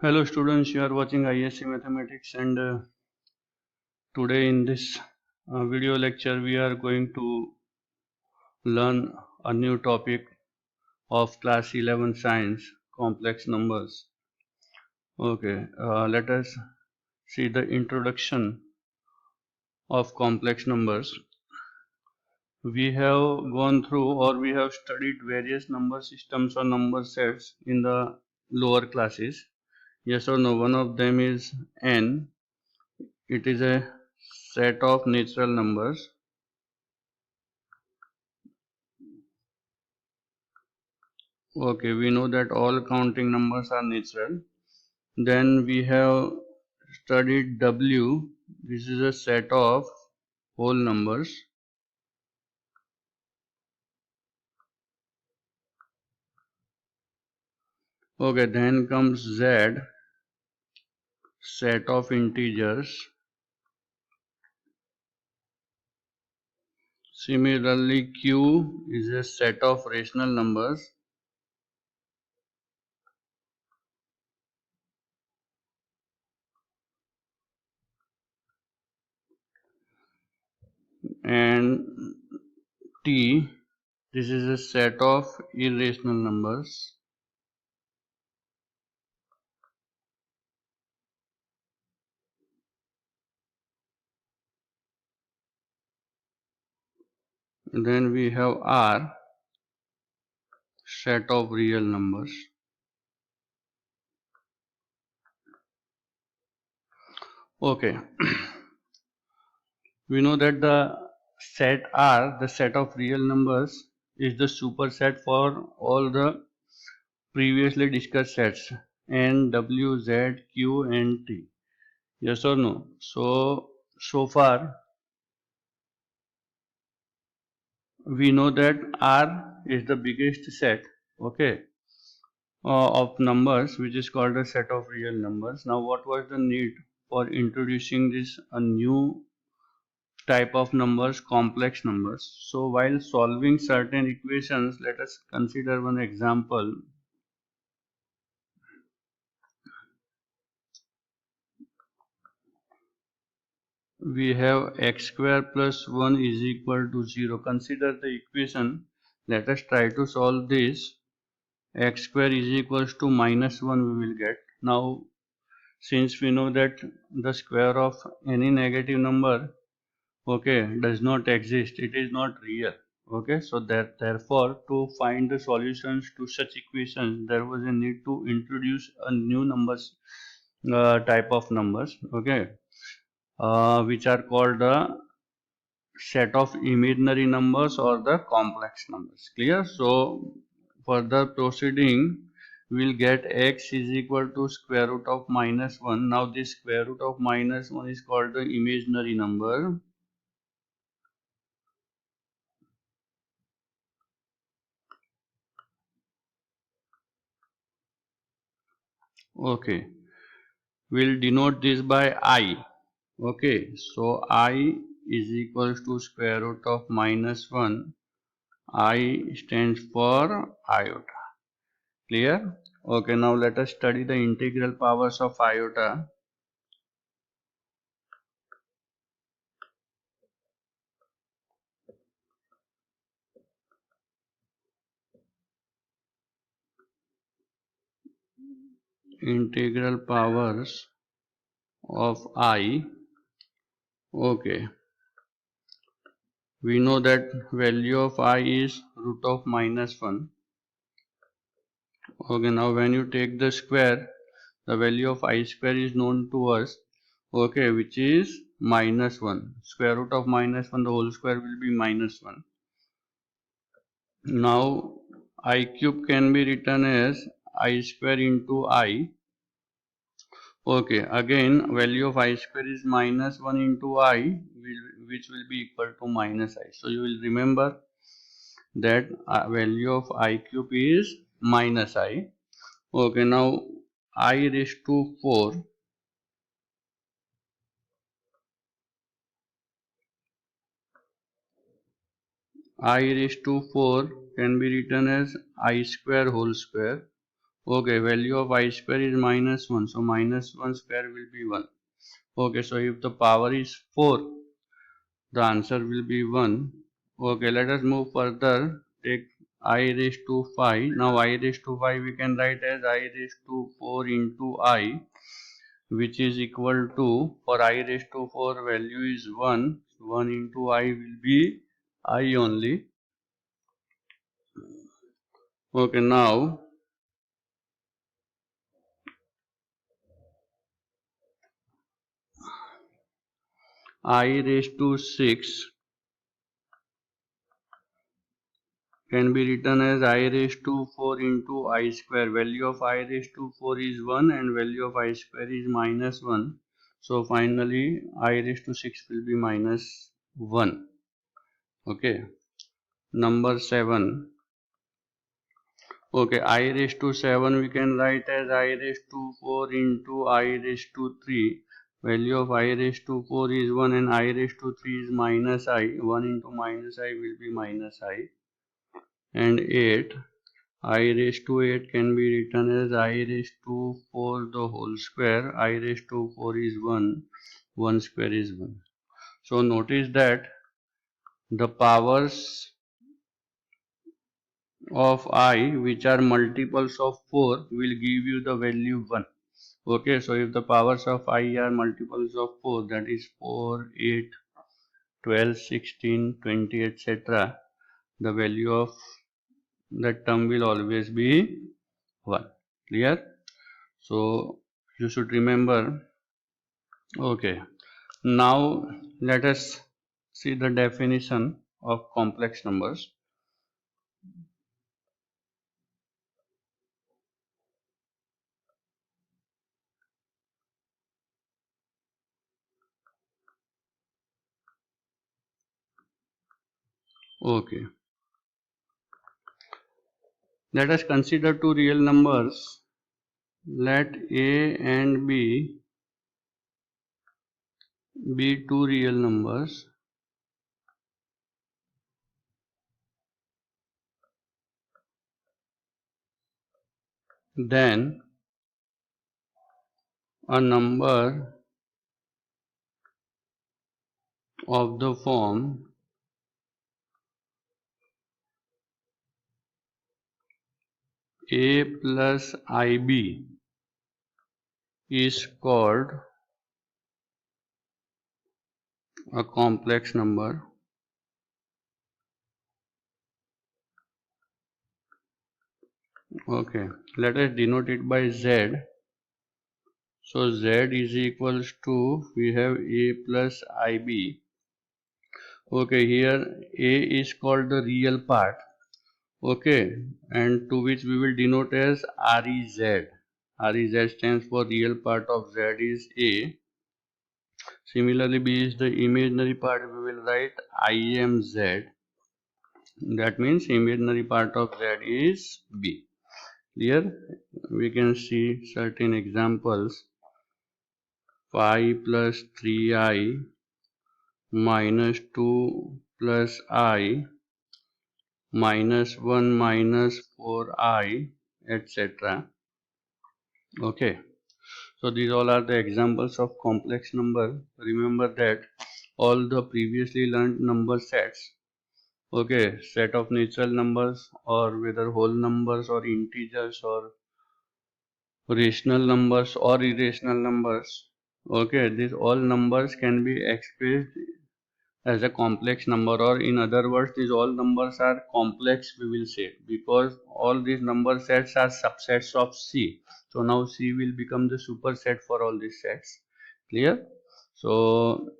Hello students, you are watching ISC Mathematics and today in this video lecture we are going to learn a new topic of class 11 science, complex numbers. Okay, let us see the introduction of complex numbers. We have gone through or we have studied various number systems or number sets in the lower classes. Yes or no? One of them is n. It is a set of natural numbers. Okay, we know that all counting numbers are natural. Then we have studied W. This is a set of whole numbers. Okay, then comes Z, set of integers. Similarly, Q is a set of rational numbers. And T, this is a set of irrational numbers. Then we have R, set of real numbers. Okay. We know that the set R, the set of real numbers, is the superset for all the previously discussed sets N, W, Z, Q, and T. Yes or no? So far we know that R is the biggest set, okay, of numbers, which is called a set of real numbers. Now, what was the need for introducing this a new type of numbers, complex numbers? So while solving certain equations, let us consider one example. We have x square plus 1 is equal to 0. Consider the equation. Let us try to solve this. X square is equals to minus 1 we will get. Now, since we know that the square of any negative number, okay, does not exist, it is not real. Okay, so therefore to find the solutions to such equations there was a need to introduce a new numbers type of numbers, okay, which are called the set of imaginary numbers or the complex numbers. Clear? So further proceeding, we'll get x is equal to square root of minus 1. Now this square root of minus 1 is called the imaginary number. Okay, we'll denote this by I. Okay, so I is equals to square root of minus 1. I stands for iota. Clear? Okay, now let us study the integral powers of iota. Integral powers of I. Okay, we know that value of I is root of minus 1. Okay, now when you take the square, the value of I square is known to us, okay, which is minus 1. Square root of minus 1, the whole square will be minus 1. Now I cube can be written as I square into I. Okay, again value of I square is minus 1 into I, which will be equal to minus I. So you will remember that value of I cube is minus I. Okay, now I raised to 4. I raised to 4 can be written as I square whole square. Okay, value of I square is -1, so -1 square will be 1. Okay, so if the power is 4, the answer will be 1. Okay, let us move further. Take I raised to 5. Now I raised to 5 we can write as I raised to 4 into I, which is equal to, for I raised to 4 value is 1. 1 into I will be I only. Okay, now I raised to 6 can be written as I raised to 4 into I square. Value of I raised to 4 is 1 and value of I square is -1. So finally I raised to 6 will be -1. Okay. Number 7. Okay, I raised to 7 we can write as I raised to 4 into I raised to 3. Value of I raised to 4 is 1 and I raised to 3 is -I. 1 into -I will be -I. And 8. I raised to 8 can be written as I raised to 4 the whole square. I raised to 4 is 1. 1 square is 1. So notice that the powers of I which are multiples of 4 will give you the value 1. Okay, so if the powers of I are multiples of 4, that is 4, 8, 12, 16, 20, etc., the value of that term will always be 1. Clear? So you should remember. Okay, now let us see the definition of complex numbers. Okay, let us consider two real numbers. Let A and B be two real numbers. Then a number of the form A plus IB is called a complex number. Okay, let us denote it by Z. So Z is equals to, we have A plus IB. Okay, here A is called the real part. Okay, and to which we will denote as REZ. REZ stands for real part of Z is A. Similarly, B is the imaginary part. We will write IMZ. That means imaginary part of Z is B. Here we can see certain examples. 5 plus 3I minus 2 plus I minus 1 minus 4I, etc. Okay, so these all are the examples of complex number. Remember that all the previously learned number sets, okay, set of natural numbers or whether whole numbers or integers or rational numbers or irrational numbers, okay, these all numbers can be expressed as a complex number, or in other words these all numbers are complex, we will say, because all these number sets are subsets of C. So now C will become the superset for all these sets. Clear? So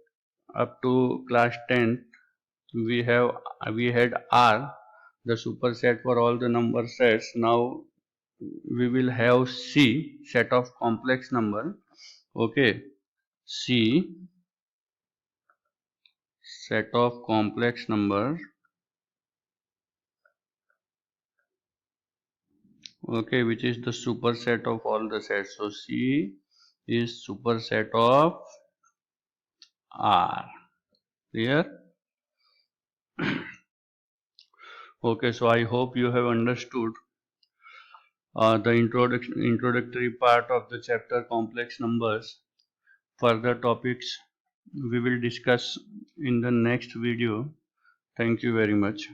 up to class 10 we had R, the superset for all the number sets. Now we will have C, set of complex number. Okay, C, set of complex number. Okay, which is the superset of all the sets. So C is superset of R. Clear? Okay, so I hope you have understood the introductory part of the chapter complex numbers. Further topics we will discuss in the next video. Thank you very much.